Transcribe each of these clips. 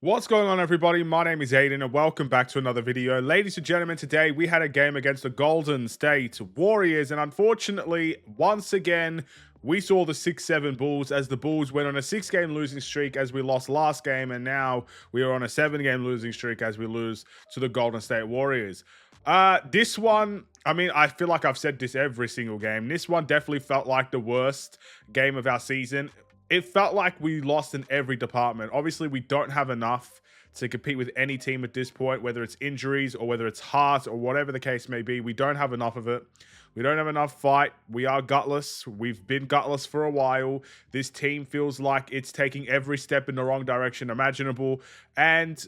What's going on, everybody? My name is Aiden, and welcome back to another video. Ladies and gentlemen, today we had a game against the Golden State Warriors, and unfortunately, once again, we saw the 6-7 Bulls as the Bulls went on a 6-game losing streak as we lost last game, and now we are on a 7-game losing streak as we lose to the Golden State Warriors. This one, I mean, I feel like I've said this every single game. This one definitely felt like the worst game of our season. It felt like we lost in every department. Obviously, we don't have enough to compete with any team at this point, whether it's injuries or whether it's heart or whatever the case may be. We don't have enough of it. We don't have enough fight. We are gutless. We've been gutless for a while. This team feels like it's taking every step in the wrong direction imaginable. And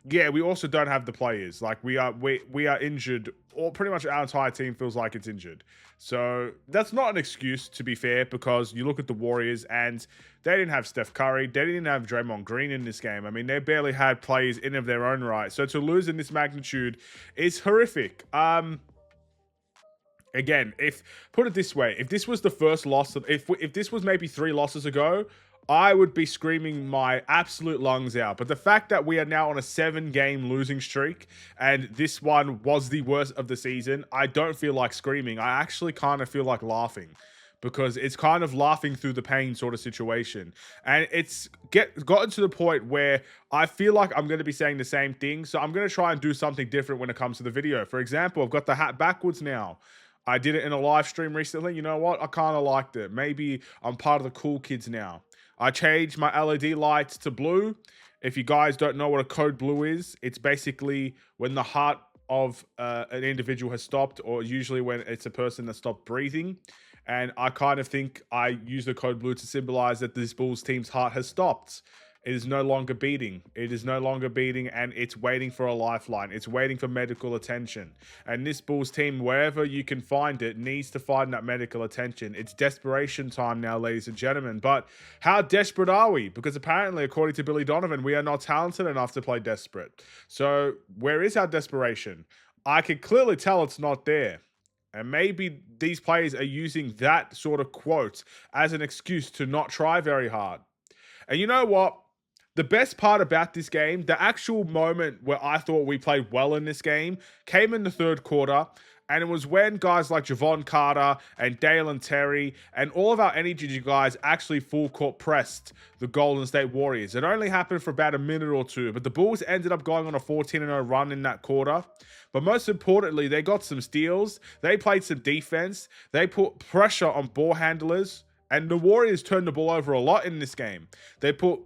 yeah, we also don't have the players. Like we are injured, or pretty much our entire team feels like it's injured. So that's not an excuse, to be fair, because you look at the Warriors and they didn't have Steph Curry, they didn't have Draymond Green in this game. I mean, they barely had players in of their own right. So to lose in this magnitude is horrific. Again, if put it this way, if this was the first loss of if this was maybe 3 losses ago, I would be screaming my absolute lungs out. But the fact that we are now on a 7-game losing streak and this one was the worst of the season, I don't feel like screaming. I actually kind of feel like laughing because it's kind of laughing through the pain sort of situation. And it's gotten to the point where I feel like I'm going to be saying the same thing. So I'm going to try and do something different when it comes to the video. For example, I've got the hat backwards now. I did it in a live stream recently. You know what? I kind of liked it. Maybe I'm part of the cool kids now. I changed my LED lights to blue. If you guys don't know what a code blue is, it's basically when the heart of an individual has stopped, or usually when it's a person that stopped breathing. And I kind of think I use the code blue to symbolize that this Bulls team's heart has stopped. It is no longer beating. It is no longer beating, and it's waiting for a lifeline. It's waiting for medical attention. And this Bulls team, wherever you can find it, needs to find that medical attention. It's desperation time now, ladies and gentlemen. But how desperate are we? Because apparently, according to Billy Donovan, we are not talented enough to play desperate. So where is our desperation? I can clearly tell it's not there. And maybe these players are using that sort of quote as an excuse to not try very hard. And you know what? The best part about this game, the actual moment where I thought we played well in this game, came in the third quarter. And it was when guys like Javon Carter and Dalen Terry and all of our energy guys actually full court pressed the Golden State Warriors. It only happened for about a minute or two, but the Bulls ended up going on a 14-0 run in that quarter. But most importantly, they got some steals. They played some defense. They put pressure on ball handlers. And the Warriors turned the ball over a lot in this game. They put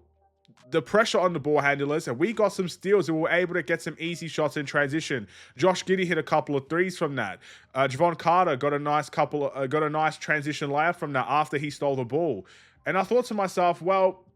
the pressure on the ball handlers, and we got some steals and we were able to get some easy shots in transition. Josh Giddey hit a couple of threes from that. Javon Carter got a nice transition layup from that after he stole the ball. And I thought to myself, well,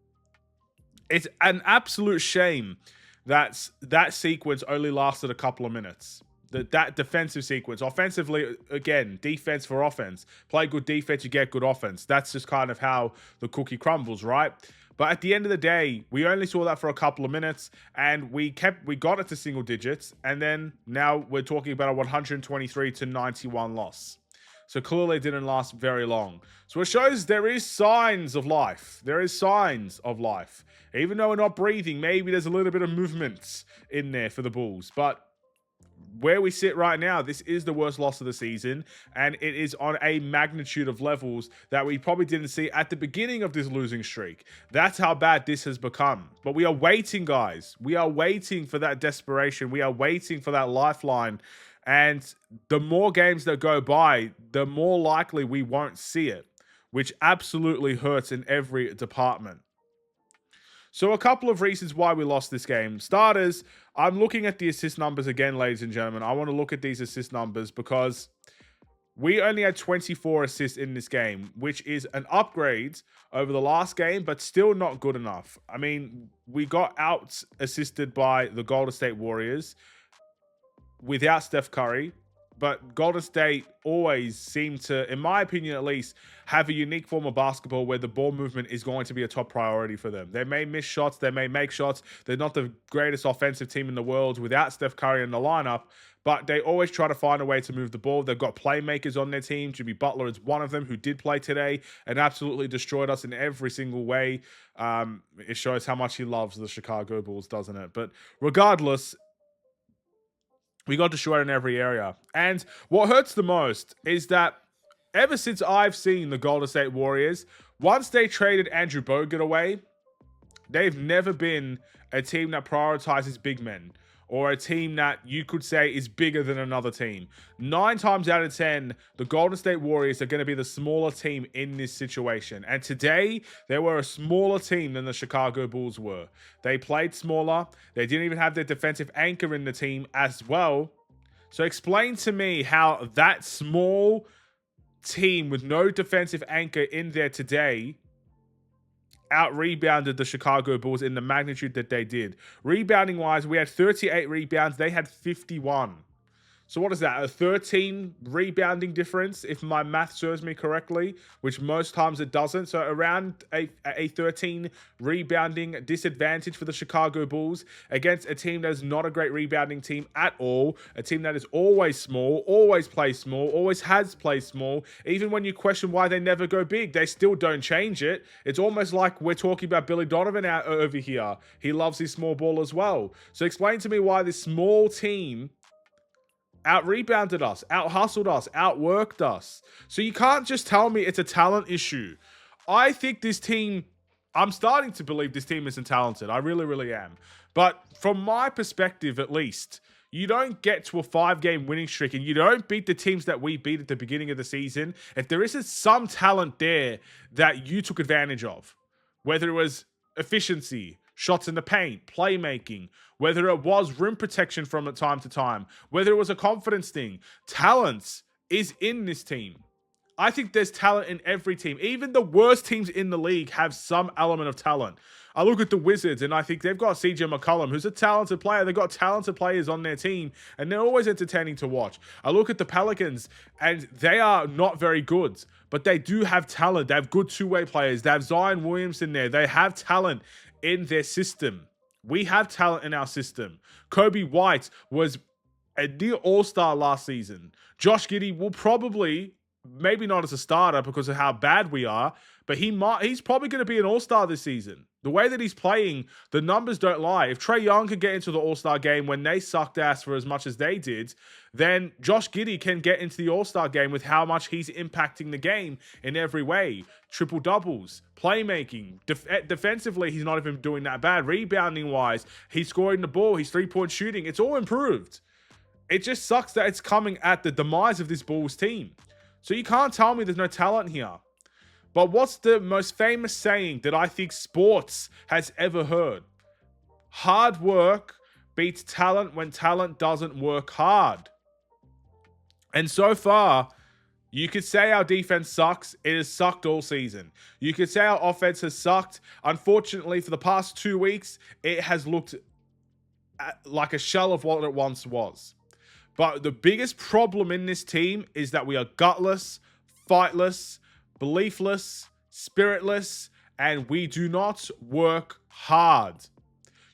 it's an absolute shame that that sequence only lasted a couple of minutes. That defensive sequence. Offensively, again, defense for offense. Play good defense, you get good offense. That's just kind of how the cookie crumbles, right? But at the end of the day, we only saw that for a couple of minutes, and we got it to single digits, and then now we're talking about a 123-91 loss. So clearly it didn't last very long. So it shows there is signs of life. There is signs of life. Even though we're not breathing, maybe there's a little bit of movement in there for the Bulls. But where we sit right now, this is the worst loss of the season, and it is on a magnitude of levels that we probably didn't see at the beginning of this losing streak. That's how bad this has become. But we are waiting, guys. We are waiting for that desperation. We are waiting for that lifeline. And the more games that go by, the more likely we won't see it, which absolutely hurts in every department. So a couple of reasons why we lost this game. Starters, I'm looking at the assist numbers again, ladies and gentlemen. I want to look at these assist numbers because we only had 24 assists in this game, which is an upgrade over the last game, but still not good enough. I mean, we got out assisted by the Golden State Warriors without Steph Curry. but Golden State always seem to, in my opinion at least, have a unique form of basketball where the ball movement is going to be a top priority for them. They may miss shots, they may make shots. They're not the greatest offensive team in the world without Steph Curry in the lineup, but they always try to find a way to move the ball. They've got playmakers on their team. Jimmy Butler is one of them who did play today and absolutely destroyed us in every single way. It shows how much he loves the Chicago Bulls, doesn't it? But regardless, we got destroyed in every area. And what hurts the most is that ever since I've seen the Golden State Warriors, once they traded Andrew Bogut away, they've never been a team that prioritizes big men or a team that you could say is bigger than another team. 9 times out of 10, the Golden State Warriors are going to be the smaller team in this situation. And today, they were a smaller team than the Chicago Bulls were. They played smaller. They didn't even have their defensive anchor in the team as well. So explain to me how that small team with no defensive anchor in there today out-rebounded the Chicago Bulls in the magnitude that they did. Rebounding-wise, we had 38 rebounds. They had 51. So what is that? A 13 rebounding difference, if my math serves me correctly, which most times it doesn't. So around a 13 rebounding disadvantage for the Chicago Bulls against a team that is not a great rebounding team at all. A team that is always small, always plays small, always has played small. Even when you question why they never go big, they still don't change it. It's almost like we're talking about Billy Donovan out over here. He loves his small ball as well. So explain to me why this small team out-rebounded us, out-hustled us, outworked us. So you can't just tell me it's a talent issue. I think this team, I'm starting to believe this team isn't talented. I really, really am. But from my perspective, at least, you don't get to a 5-game winning streak and you don't beat the teams that we beat at the beginning of the season if there isn't some talent there that you took advantage of. Whether it was efficiency, shots in the paint, playmaking, whether it was rim protection from time to time, whether it was a confidence thing. Talent is in this team. I think there's talent in every team. Even the worst teams in the league have some element of talent. I look at the Wizards and I think they've got CJ McCollum, who's a talented player. They've got talented players on their team and they're always entertaining to watch. I look at the Pelicans and they are not very good, but they do have talent. They have good two-way players. They have Zion Williamson there. They have talent in their system. We have talent in our system. Kobe White was a near all-star last season. Josh Giddey will probably, maybe not as a starter because of how bad we are, but he's probably going to be an all-star this season. The way that he's playing, the numbers don't lie. If Trae Young could get into the all-star game when they sucked ass for as much as they did, then Josh Giddey can get into the all-star game with how much he's impacting the game in every way. Triple doubles, playmaking, defensively, he's not even doing that bad. Rebounding-wise, he's scoring the ball, he's three-point shooting. It's all improved. It just sucks that it's coming at the demise of this Bulls team. So you can't tell me there's no talent here. But what's the most famous saying that I think sports has ever heard? Hard work beats talent when talent doesn't work hard. And so far, you could say our defense sucks. It has sucked all season. You could say our offense has sucked. Unfortunately, for the past 2 weeks, it has looked like a shell of what it once was. But the biggest problem in this team is that we are gutless, fightless, beliefless, spiritless, and we do not work hard.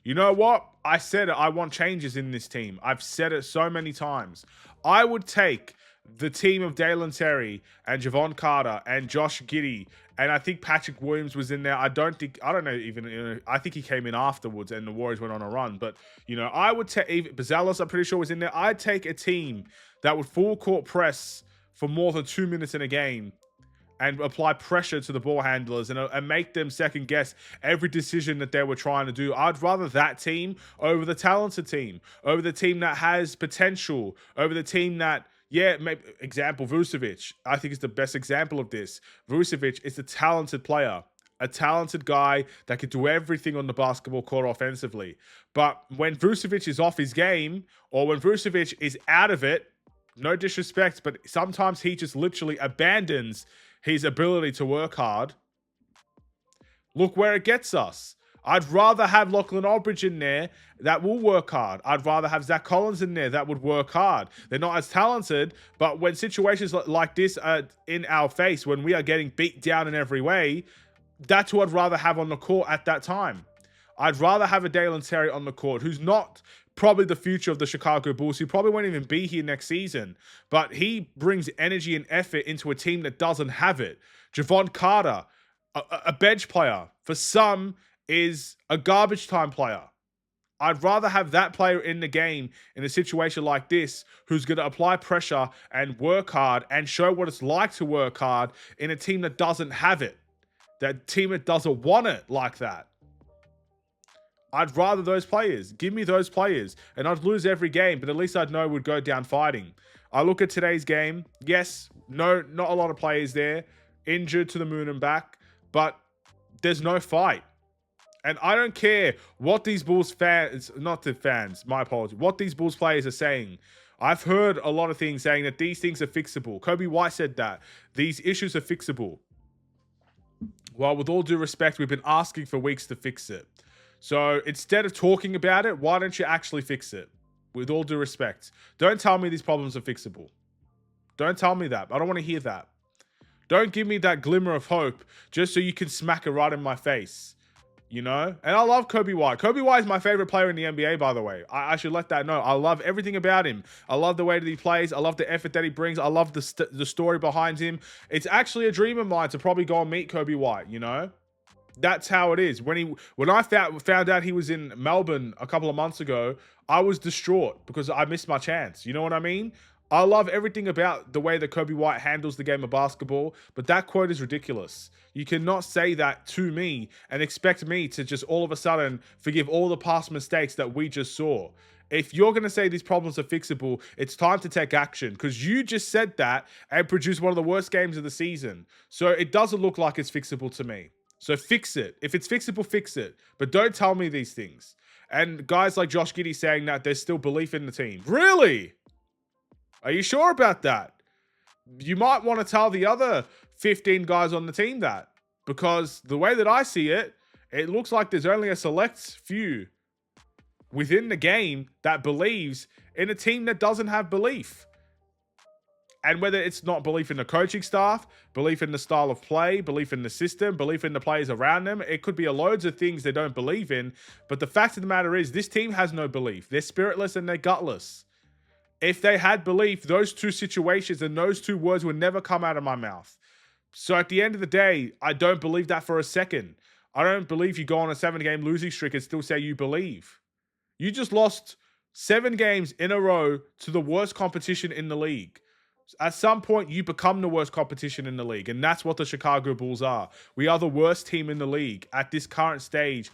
You know what? I said it. I want changes in this team. I've said it so many times. I would take the team of Dalen Terry and Javon Carter and Josh Giddey, and I think Patrick Williams was in there. I think he came in afterwards and the Warriors went on a run. But, I would take Bazelis, I'm pretty sure was in there. I'd take a team that would full court press for more than 2 minutes in a game and apply pressure to the ball handlers and make them second guess every decision that they were trying to do. I'd rather that team over the talented team, over the team that has potential, over the team that, example, Vucevic. I think is the best example of this. Vucevic is a talented player, a talented guy that could do everything on the basketball court offensively. But when Vucevic is off his game, or when Vucevic is out of it, no disrespect, but sometimes he just literally abandons his ability to work hard. Look where it gets us. I'd rather have Lachlan Aldridge in there that will work hard. I'd rather have Zach Collins in there that would work hard. They're not as talented, but when situations like this are in our face, when we are getting beat down in every way, that's who I'd rather have on the court at that time. I'd rather have a Dalen Terry on the court who's not probably the future of the Chicago Bulls. He probably won't even be here next season, but he brings energy and effort into a team that doesn't have it. Javon Carter, a bench player, for some is a garbage time player. I'd rather have that player in the game in a situation like this who's going to apply pressure and work hard and show what it's like to work hard in a team that doesn't have it. That team that doesn't want it like that. I'd rather those players. Give me those players. And I'd lose every game, but at least I'd know we'd go down fighting. I look at today's game. Yes, no, not a lot of players there. Injured to the moon and back. But there's no fight. And I don't care what these Bulls fans, not the fans, my apologies, what these Bulls players are saying. I've heard a lot of things saying that these things are fixable. Kobe White said that. These issues are fixable. Well, with all due respect, we've been asking for weeks to fix it. So instead of talking about it, why don't you actually fix it? With all due respect. Don't tell me these problems are fixable. Don't tell me that. I don't want to hear that. Don't give me that glimmer of hope just so you can smack it right in my face. You know? And I love Kobe White. Kobe White is my favorite player in the NBA, by the way. I should let that know. I love everything about him. I love the way that he plays. I love the effort that he brings. I love the story behind him. It's actually a dream of mine to probably go and meet Kobe White, you know? That's how it is. When I found out he was in Melbourne a couple of months ago, I was distraught because I missed my chance. You know what I mean? I love everything about the way that Kobe White handles the game of basketball, but that quote is ridiculous. You cannot say that to me and expect me to just all of a sudden forgive all the past mistakes that we just saw. If you're going to say these problems are fixable, it's time to take action because you just said that and produced one of the worst games of the season. So it doesn't look like it's fixable to me. So fix it. If it's fixable, fix it. But don't tell me these things. And guys like Josh Giddey saying that there's still belief in the team. Really? Are you sure about that? You might want to tell the other 15 guys on the team that. Because the way that I see it, it looks like there's only a select few within the game that believes in a team that doesn't have belief. And whether it's not belief in the coaching staff, belief in the style of play, belief in the system, belief in the players around them, it could be a loads of things they don't believe in. But the fact of the matter is, this team has no belief. They're spiritless and they're gutless. If they had belief, those two situations and those two words would never come out of my mouth. So at the end of the day, I don't believe that for a second. I don't believe you go on a 7-game losing streak and still say you believe. You just lost 7 games in a row to the worst competition in the league. At some point, you become the worst competition in the league, and that's what the Chicago Bulls are. We are the worst team in the league at this current stage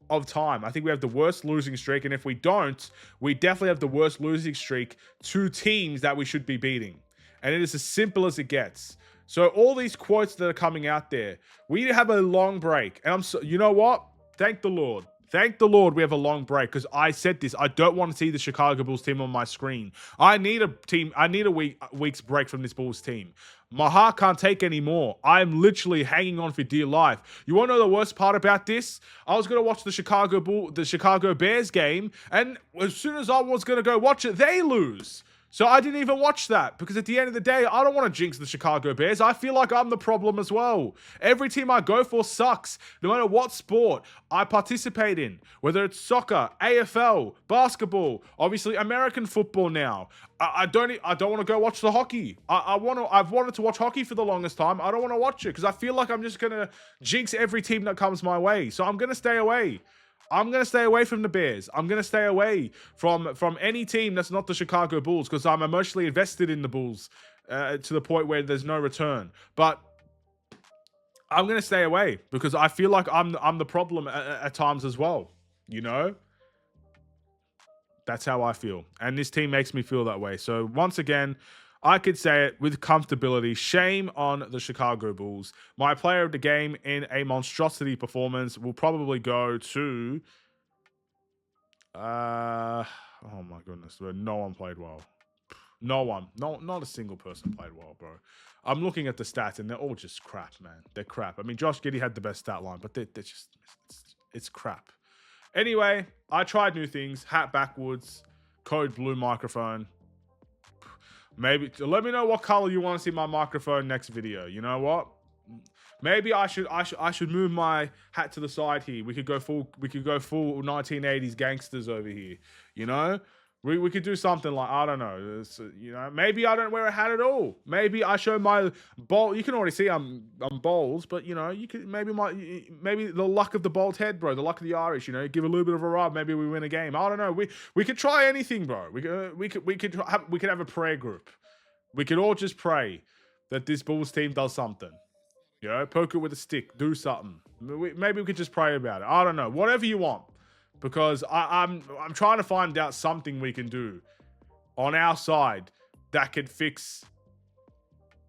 of time. I think we have the worst losing streak, and if we don't, we definitely have the worst losing streak to teams that we should be beating. And it is as simple as it gets. So all these quotes that are coming out there, we have a long break, and you know what? Thank the Lord. Thank the Lord we have a long break because I said this. I don't want to see the Chicago Bulls team on my screen. I need a week's break from this Bulls team. My heart can't take any more. I'm literally hanging on for dear life. You want to know the worst part about this? I was going to watch the Chicago Bears game, and as soon as I was going to go watch it, they lose. So I didn't even watch that because at the end of the day, I don't want to jinx the Chicago Bears. I feel like I'm the problem as well. Every team I go for sucks, no matter what sport I participate in, whether it's soccer, AFL, basketball, obviously American football now. I don't want to go watch the hockey. I've wanted to watch hockey for the longest time. I don't want to watch it because I feel like I'm just going to jinx every team that comes my way. So I'm going to stay away. I'm going to stay away from the Bears. I'm going to stay away from any team that's not the Chicago Bulls because I'm emotionally invested in the Bulls to the point where there's no return. But I'm going to stay away because I feel like I'm the problem at times as well. You know? That's how I feel. And this team makes me feel that way. So once again, I could say it with comfortability. Shame on the Chicago Bulls. My player of the game in a monstrosity performance will probably go to... oh my goodness. No one played well. No one. No, not a single person played well, bro. I'm looking at the stats and they're all just crap, man. They're crap. I mean, Josh Giddey had the best stat line, but they're just... It's crap. Anyway, I tried new things. Hat backwards, code blue microphone. Maybe let me know what color you want to see my microphone next video. You know what? Maybe I should move my hat to the side here. We could go full 1980s gangsters over here. You know? We could do something like, I don't know, you know, maybe I don't wear a hat at all. Maybe I show my bald. You can already see I'm bald, but you know, you could maybe the luck of the bald head, bro, the luck of the Irish. You know, give a little bit of a rub. Maybe we win a game. I don't know. We could try anything, bro. We could have a prayer group. We could all just pray that this Bulls team does something. You know, poke it with a stick, do something. Maybe we could just pray about it. I don't know. Whatever you want. Because I'm trying to find out something we can do on our side that could fix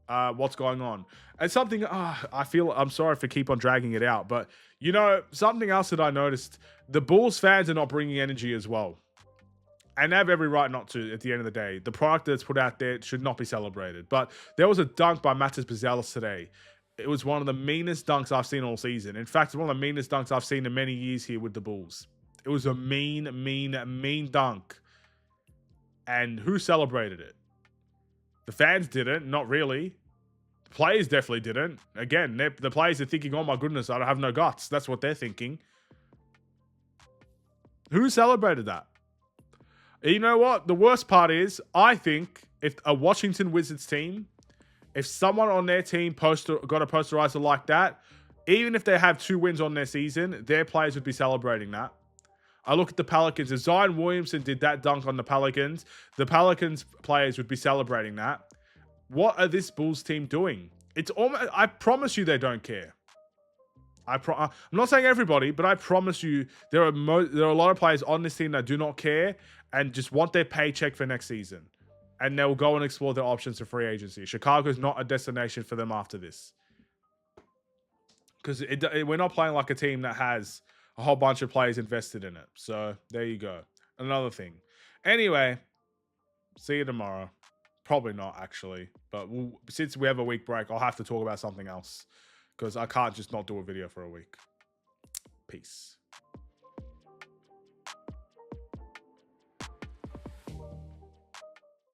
what's going on. And something, I'm sorry for keep on dragging it out, but you know, something else that I noticed, the Bulls fans are not bringing energy as well. And they have every right not to at the end of the day. The product that's put out there should not be celebrated. But there was a dunk by Matas Buzelis today. It was one of the meanest dunks I've seen all season. In fact, it's one of the meanest dunks I've seen in many years here with the Bulls. It was a mean dunk. And who celebrated it? The fans didn't, not really. The players definitely didn't. Again, the players are thinking, oh my goodness, I don't have no guts. That's what they're thinking. Who celebrated that? You know what? The worst part is, I think if a Washington Wizards team, if someone on their team got a posterizer like that, even if they have 2 wins on their season, their players would be celebrating that. I look at the Pelicans. If Zion Williamson did that dunk on the Pelicans players would be celebrating that. What are this Bulls team doing? It's almost, I promise you they don't care. I'm not saying everybody, but I promise you there are a lot of players on this team that do not care and just want their paycheck for next season. And they'll go and explore their options for free agency. Chicago's not a destination for them after this. Because we're not playing like a team that has a whole bunch of players invested in it. So there you go. Another thing. Anyway, see you tomorrow. Probably not, actually. But since we have a week break, I'll have to talk about something else. Because I can't just not do a video for a week. Peace.